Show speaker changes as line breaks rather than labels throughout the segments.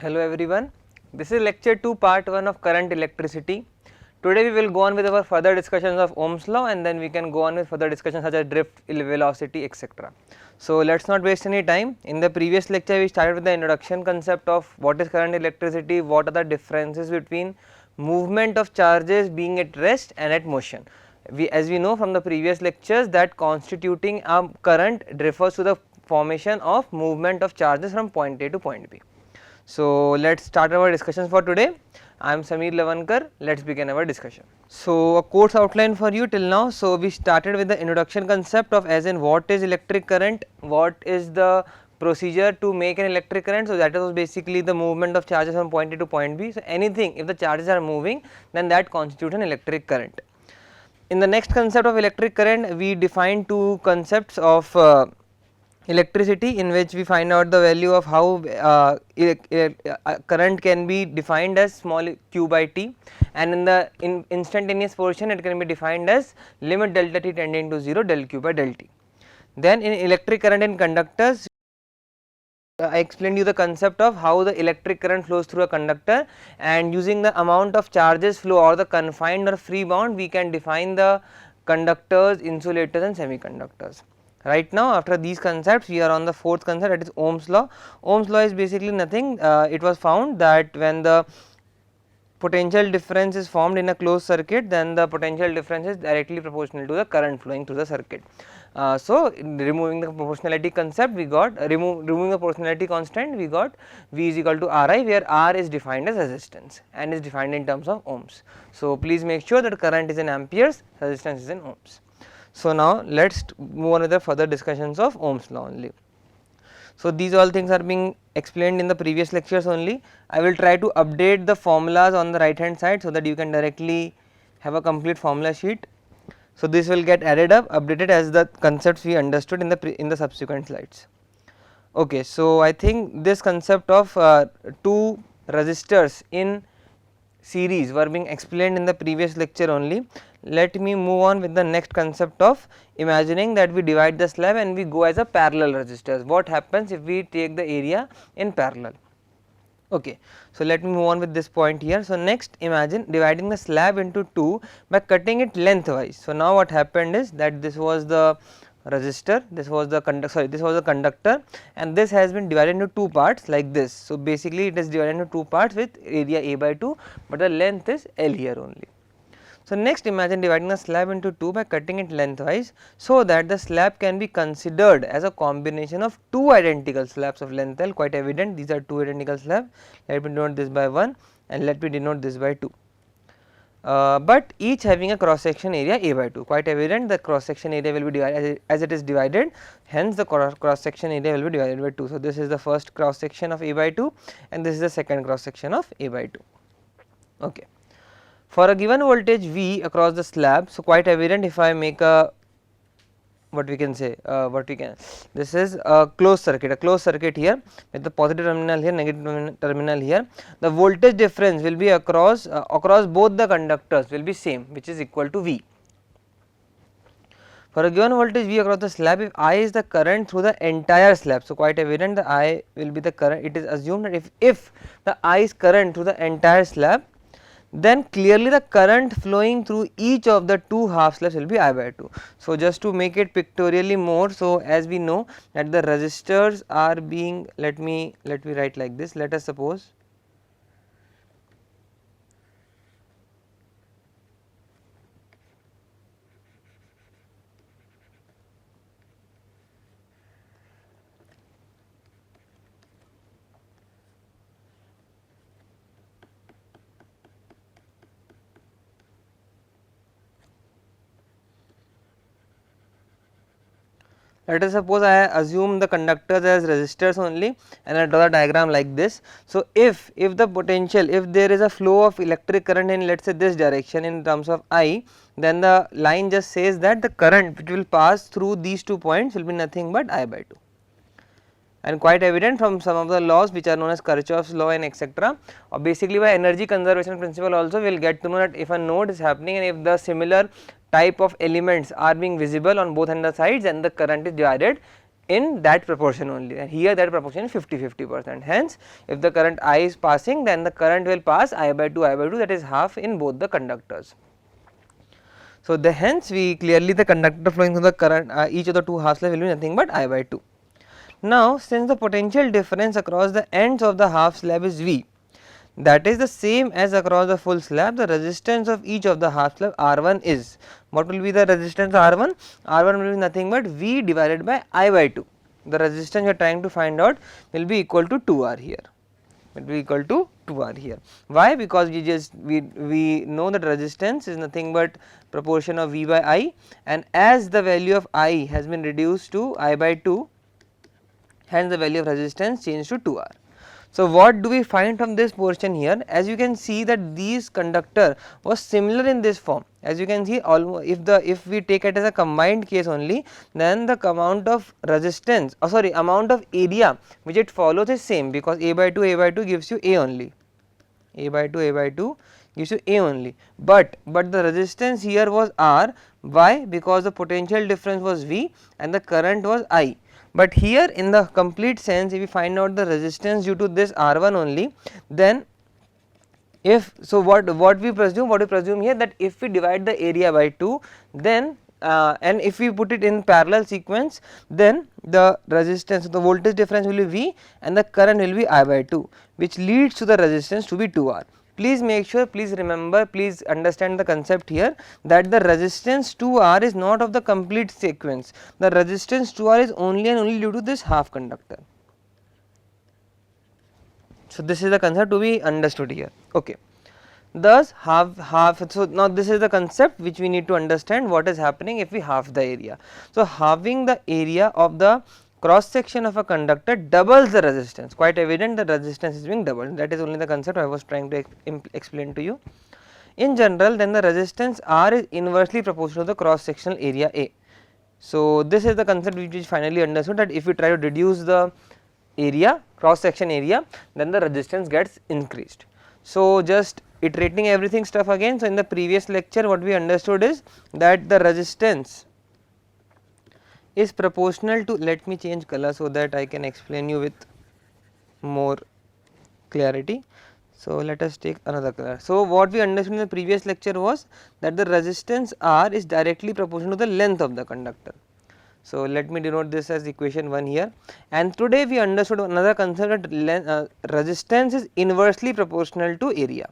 Hello everyone, this is lecture 2 part 1 of current electricity. Today we will go on with our further discussions of Ohm's law and then we can go on with further discussions such as drift, velocity, etc. So let us not waste any time. In the previous lecture we started with the introduction concept of what is current electricity, what are the differences between movement of charges being at rest and at motion. As we know from the previous lectures that constituting a current refers to the formation of movement of charges from point A to point B. So let us start our discussions for today. I am Sameer Lavankar, let us begin our discussion. So a course outline for you till now. So we started with the introduction concept of as in what is electric current, what is the procedure to make an electric current. So that was basically the movement of charges from point A to point B. So anything if the charges are moving then that constitutes an electric current. In the next concept of electric current we define two concepts of electricity in which we find out the value of how current can be defined as small q by t, and in the instantaneous portion it can be defined as limit delta t tending to 0 del q by del t. Then in electric current in conductors I explained you the concept of how the electric current flows through a conductor, and using the amount of charges flow or the confined or free bound we can define the conductors, insulators and semiconductors. Right now after these concepts we are on the fourth concept, that is Ohm's law. Ohm's law is basically nothing, it was found that when the potential difference is formed in a closed circuit then the potential difference is directly proportional to the current flowing through the circuit. So removing the proportionality concept we got removing the proportionality constant we got V is equal to Ri, where R is defined as resistance and is defined in terms of ohms. So please make sure that current is in amperes, resistance is in ohms. So now let us move on with the further discussions of Ohm's law only. So these all things are being explained in the previous lectures only. I will try to update the formulas on the right hand side so that you can directly have a complete formula sheet. So this will get added up, updated as the concepts we understood in the subsequent slides. Okay, so I think this concept of two resistors in series were being explained in the previous lecture only. Let me move on with the next concept of imagining that we divide the slab and we go as a parallel resistors. What happens if we take the area in parallel? Okay, so let me move on with this point here. So next imagine dividing the slab into two by cutting it lengthwise. So now what happened is that this was the resistor, this was the conductor and this has been divided into two parts like this. So basically it is divided into two parts with area A by 2, but the length is L here only. So next imagine dividing the slab into two by cutting it lengthwise so that the slab can be considered as a combination of two identical slabs of length L. Quite evident, these are two identical slabs. Let me denote this by 1 and let me denote this by 2. But each having a cross section area A by 2, quite evident the cross section area will be divided as it is divided, hence the cross section area will be divided by 2. So this is the first cross section of A by 2 and this is the second cross section of A by 2. Okay. For a given voltage V across the slab, so quite evident if I make a this is a closed circuit here with the positive terminal here, negative terminal here. The voltage difference will be across both the conductors will be same, which is equal to V. For a given voltage V across the slab, if I is the current through the entire slab, so quite evident the I will be the current. It is assumed that if the I is current through the entire slab, then clearly the current flowing through each of the two half slabs will be I by 2. So just to make it pictorially more, so as we know that the resistors are being, let me write like this. Let us suppose I assume the conductors as resistors only and I draw the diagram like this. So if the potential, if there is a flow of electric current in, let us say, this direction in terms of I, then the line just says that the current which will pass through these 2 points will be nothing but I by 2. And quite evident from some of the laws which are known as Kirchhoff's law and etc. Or basically by energy conservation principle also we will get to know that if a node is happening and if the similar type of elements are being visible on both end the sides and the current is divided in that proportion only, and here that proportion is 50-50%. Hence, if the current I is passing, then the current will pass I by 2, that is half in both the conductors. So, hence we clearly the conductor flowing through the current each of the two half slabs will be nothing but I by 2. Now, since the potential difference across the ends of the half slab is V, that is the same as across the full slab, the resistance of each of the half slab R1 is, what will be the resistance R1? R1 will be nothing but V divided by I by 2. The resistance you are trying to find out will be equal to 2R here. It will be equal to 2R here. Why? Because we know that resistance is nothing but proportion of V by I, and as the value of I has been reduced to I by 2, hence the value of resistance changed to 2R. So, what do we find from this portion here? As you can see that these conductor was similar in this form. As you can see, almost if we take it as a combined case only, then the amount of resistance, amount of area which it follows is same, because A by 2 gives you A only. A by 2 gives you A only, but the resistance here was R. Why? Because the potential difference was V and the current was I. But here in the complete sense, if we find out the resistance due to this R1 only, then if so, what we presume here, that if we divide the area by 2, then and if we put it in parallel sequence, then the resistance, the voltage difference will be V and the current will be I by 2, which leads to the resistance to be 2R. Please make sure, please remember, please understand the concept here, that the resistance 2R is not of the complete sequence. The resistance 2R is only and only due to this half conductor. So, this is the concept to be understood here. Okay. Thus, so now this is the concept which we need to understand what is happening if we halve the area. So, halving the area of the cross section of a conductor doubles the resistance. Quite evident, the resistance is being doubled. That is only the concept I was trying to explain to you. In general, then the resistance R is inversely proportional to the cross sectional area A. So, this is the concept which is finally understood, that if we try to reduce the area, cross section area, then the resistance gets increased. So, just iterating everything stuff again. So, in the previous lecture what we understood is that the resistance is proportional to, let me change color so that I can explain you with more clarity. So, let us take another color. So, what we understood in the previous lecture was that the resistance R is directly proportional to the length of the conductor. So, let me denote this as equation 1 here, and today we understood another concept, that resistance is inversely proportional to area.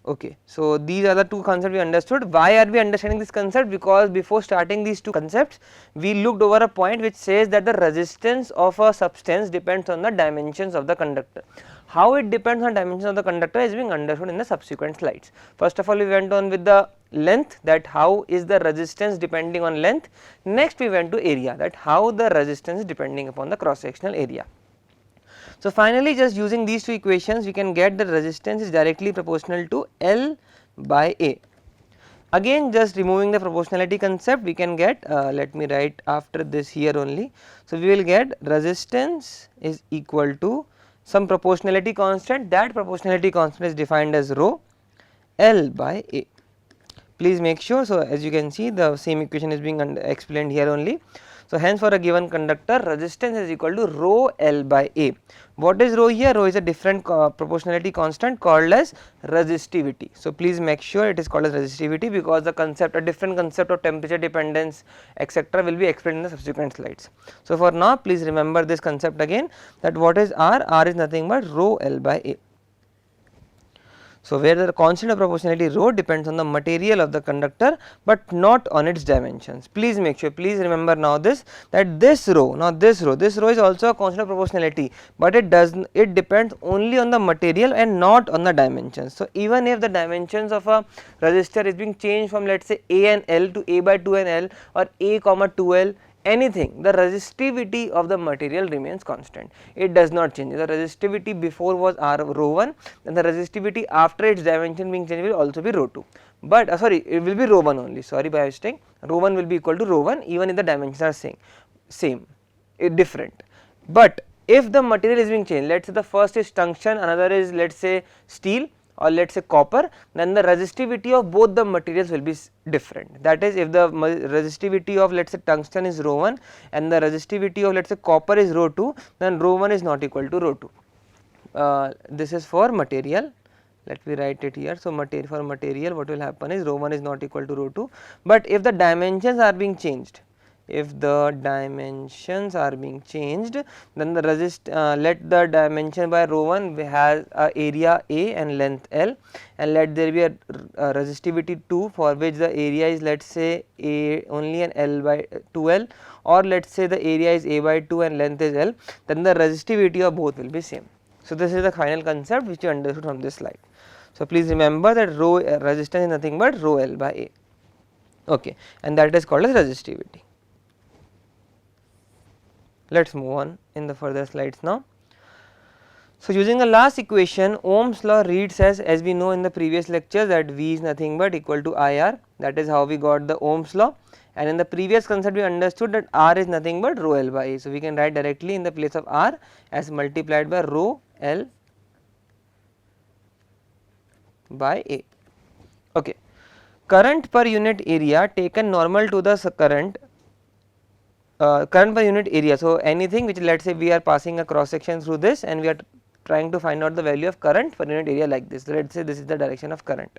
Okay. So, these are the two concepts we understood. Why are we understanding this concept? Because before starting these two concepts, we looked over a point which says that the resistance of a substance depends on the dimensions of the conductor. How it depends on dimensions of the conductor is being understood in the subsequent slides. First of all, we went on with the length, that how is the resistance depending on length. Next we went to area, that how the resistance is depending upon the cross sectional area. So, finally, just using these two equations we can get the resistance is directly proportional to L by A. Again, just removing the proportionality concept, we can get, let me write after this here only. So, we will get resistance is equal to some proportionality constant, that proportionality constant is defined as rho L by A. Please make sure. So, as you can see, the same equation is being explained here only. So, hence for a given conductor, resistance is equal to rho L by A. What is rho here? Rho is a different proportionality constant called as resistivity. So, please make sure it is called as resistivity, because the concept, a different concept of temperature dependence etc. will be explained in the subsequent slides. So, for now please remember this concept again, that what is R? R is nothing but rho L by A. So, where the constant of proportionality rho depends on the material of the conductor, but not on its dimensions. Please make sure, please remember now this, that this rho, now this rho is also a constant of proportionality, but it depends only on the material and not on the dimensions. So, even if the dimensions of a resistor is being changed from, let us say, A and L to A by 2 and L, or A comma 2L, anything, the resistivity of the material remains constant. It does not change. The resistivity before was R rho 1, and the resistivity after its dimension being changed will also be rho 2. But it will be rho 1 only. Sorry, by mistake. Rho 1 will be equal to rho 1 even if the dimensions are same, different. But if the material is being changed, let us say the first is tungsten, another is, let us say, steel. or let us say copper, then the resistivity of both the materials will be different. That is, if the resistivity of let us say tungsten is rho 1 and the resistivity of let us say copper is rho 2, then rho 1 is not equal to rho 2. This is for material. Let me write it here. So, for material what will happen is rho 1 is not equal to rho 2, but if the dimensions are being changed, if the dimensions are being changed, then the let the dimension by rho 1 has a area A and length L, and let there be a resistivity 2 for which the area is let us say A only and L by 2L, or let us say the area is A by 2 and length is L, then the resistivity of both will be same. So, this is the final concept which you understood from this slide. So, please remember that rho resistance is nothing but rho L by A, okay, and that is called as resistivity. Let us move on in the further slides now. So, using the last equation, Ohm's law reads as we know in the previous lecture that V is nothing but equal to IR, that is how we got the Ohm's law, and in the previous concept we understood that R is nothing but rho L by A. So, we can write directly in the place of R as multiplied by rho L by A. Okay. Current per unit area taken normal to the current per unit area. So, anything which let us say we are passing a cross section through this and we are trying to find out the value of current per unit area like this. So, let us say this is the direction of current.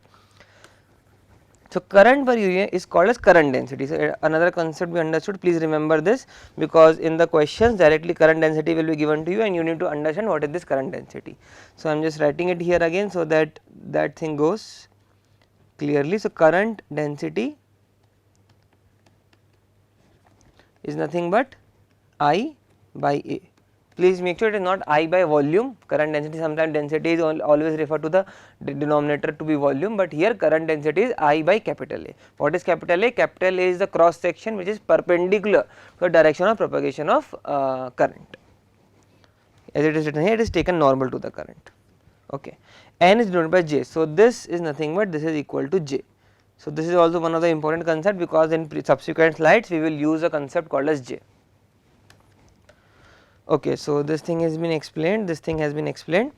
So, current per unit is called as current density. So, another concept we understood, please remember this, because in the questions directly current density will be given to you and you need to understand what is this current density. So, I am just writing it here again so that that thing goes clearly. So, current density is nothing but I by A. Please make sure it is not I by volume. Current density, sometimes density is always referred to the denominator to be volume, but here current density is I by capital A. What is capital A? Capital A is the cross section which is perpendicular to the direction of propagation of current. As it is written here, it is taken normal to the current. Okay. N is denoted by J. So, this is nothing but this is equal to J. So, this is also one of the important concept, because in subsequent slides we will use a concept called as J. Okay, so this thing has been explained, this thing has been explained.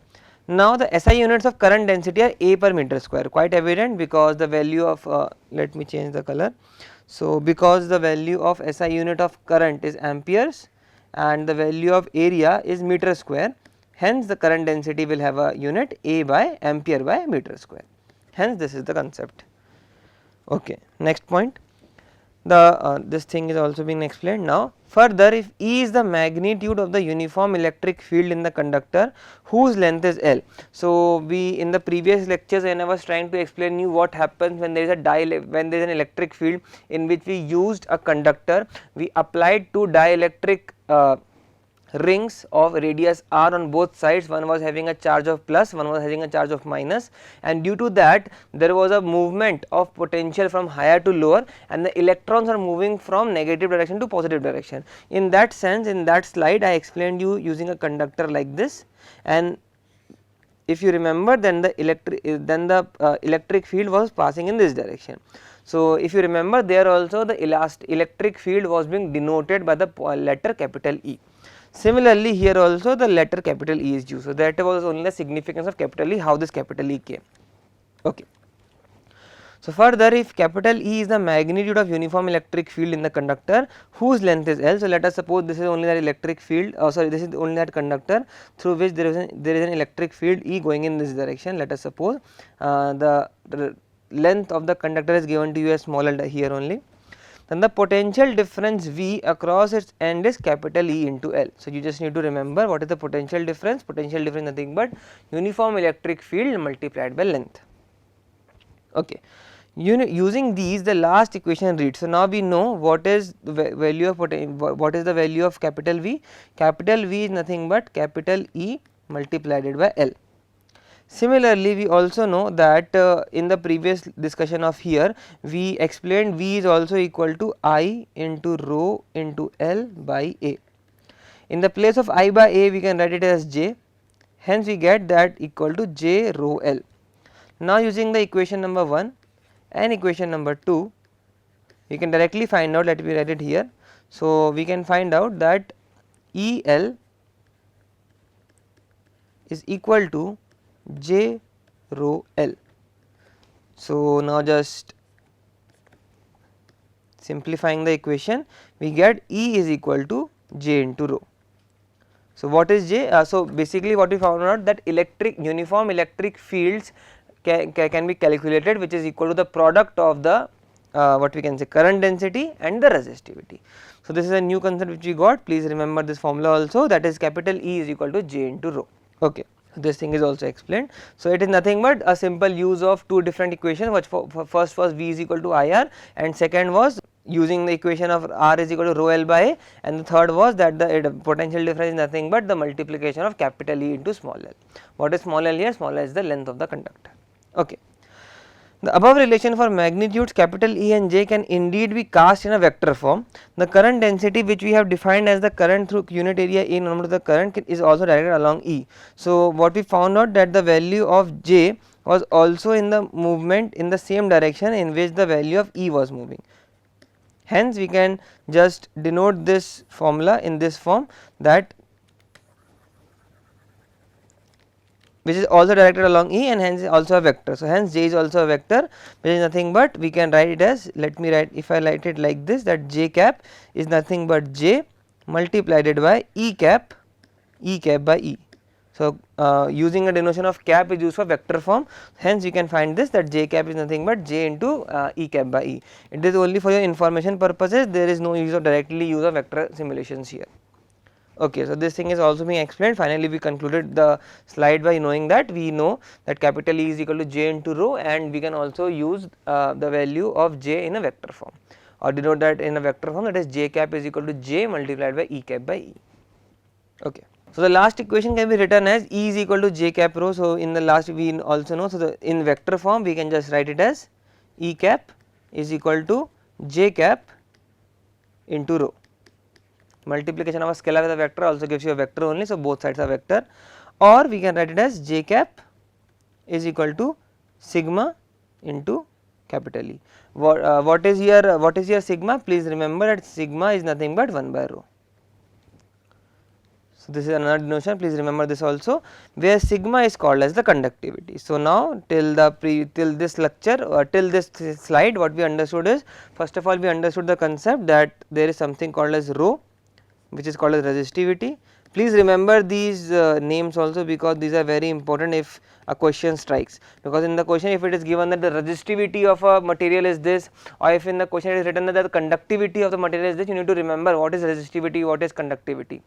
Now, the SI units of current density are A per meter square, quite evident, because the value of let me change the color. So, because the value of SI unit of current is amperes and the value of area is meter square, hence the current density will have a unit A by ampere by meter square, hence this is the concept. Okay. Next point, the this thing is also being explained now. Further, if E is the magnitude of the uniform electric field in the conductor whose length is L. So, we in the previous lectures when I was trying to explain you what happens when there is when there is an electric field in which we used a conductor, we applied two dielectric rings of radius r on both sides, one was having a charge of plus, one was having a charge of minus, and due to that there was a movement of potential from higher to lower and the electrons are moving from negative direction to positive direction. In that sense, in that slide I explained you using a conductor like this, and if you remember, then the electric field was passing in this direction. So, if you remember, there also the electric field was being denoted by the letter capital E. Similarly, here also the letter capital E is used. So, that was only the significance of capital E, how this capital E came. Okay. So, further, if capital E is the magnitude of uniform electric field in the conductor whose length is L. So, let us suppose this is only that electric field, this is only that conductor through which there is an electric field E going in this direction. Let us suppose the length of the conductor is given to you as small L here only. Then the potential difference V across its end is capital E into L. So, you just need to remember what is the potential difference. Potential difference nothing but uniform electric field multiplied by length. Okay. Using these, the last equation reads. So, now we know what is the value of what is the value of capital V. Capital V is nothing but capital E multiplied by L. Similarly, we also know that in the previous discussion of here, we explained V is also equal to I into rho into L by A. In the place of I by A, we can write it as J, hence we get that equal to J rho L. Now, using the equation number 1 and equation number 2, we can directly find out, let me write it here. So, we can find out that E L is equal to J rho L. So now just simplifying the equation, we get E is equal to J into rho. So what is J? So basically what we found out that uniform electric fields can be calculated, which is equal to the product of the what we can say current density and the resistivity. So this is a new concept which we got. Please remember this formula also, that is capital E is equal to J into rho. Okay. This thing is also explained. So it is nothing but a simple use of two different equations, which first was V is equal to IR and second was using the equation of R is equal to rho L by A, and the third was that the potential difference is nothing but the multiplication of capital E into small l. What is small l here? Small l is the length of the conductor. Okay. The above relation for magnitudes capital E and J can indeed be cast in a vector form. The current density which we have defined as the current through unit area A normal to the current is also directed along E. So what we found out that the value of J was also in the movement in the same direction in which the value of E was moving. Hence we can just denote this formula in this form, that which is also directed along E and hence also a vector. So hence J is also a vector, which is nothing but we can write it as, let me write, if I write it like this, that J cap is nothing but J multiplied by E cap by E. So using a denotation of cap is used for vector form, hence we can find this, that J cap is nothing but J into E cap by E. It is only for your information purposes, there is no use of directly use of vector simulations here. Okay, so this thing is also being explained. Finally we concluded the slide by knowing that we know that capital E is equal to J into rho, and we can also use the value of J in a vector form, or denote that in a vector form, that is J cap is equal to J multiplied by E cap by E. Okay. So the last equation can be written as E is equal to J cap rho. So in the last we also know, so in vector form we can just write it as E cap is equal to J cap into rho. Multiplication of a scalar with a vector also gives you a vector only, so both sides are vector, or we can write it as J cap is equal to sigma into capital E. What is your sigma? Please remember that sigma is nothing but 1 by rho. So this is another denotation, please remember this also, where sigma is called as the conductivity. So now till this lecture or till this slide, what we understood is, first of all we understood the concept that there is something called as rho, which is called as resistivity. Please remember these names also, because these are very important if a question strikes, because in the question if it is given that the resistivity of a material is this, or if in the question it is written that the conductivity of the material is this, you need to remember what is resistivity, what is conductivity.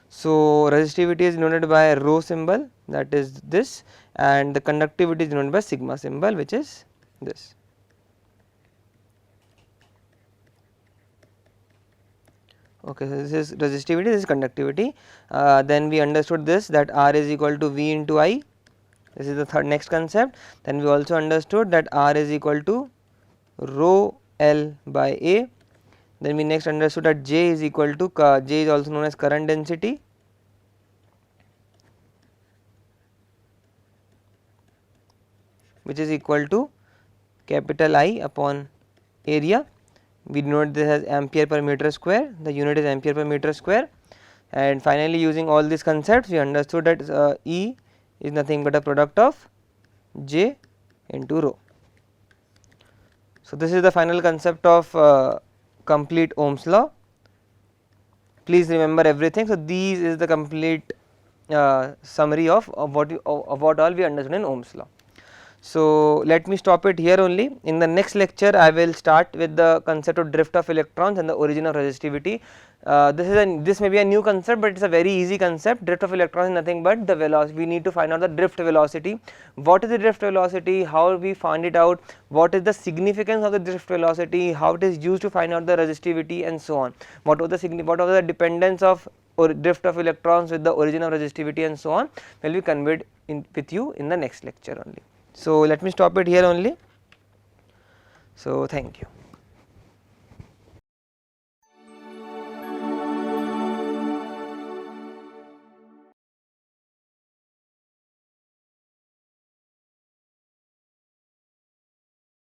So resistivity is denoted by a rho symbol, that is this, and the conductivity is denoted by sigma symbol, which is this. Okay, so this is resistivity, this is conductivity. Then we understood this, that R is equal to V into I. This is the next concept. Then we also understood that R is equal to rho L by A. Then we next understood that J is equal to J is also known as current density, which is equal to capital I upon area. We denote this as ampere per meter square, the unit is ampere per meter square, and finally using all these concepts we understood that E is nothing but a product of J into rho. So this is the final concept of complete Ohm's law. Please remember everything. So these is the complete summary of what all we understood in Ohm's law. So let me stop it here only. In the next lecture I will start with the concept of drift of electrons and the origin of resistivity. This may be a new concept, but it is a very easy concept. Drift of electrons is nothing but the velocity. We need to find out the drift velocity. What is the drift velocity? How we find it out? What is the significance of the drift velocity? How it is used to find out the resistivity, and so on. What was the dependence of drift of electrons with the origin of resistivity, and so on, will be conveyed with you in the next lecture only. So let me stop it here only. So thank you.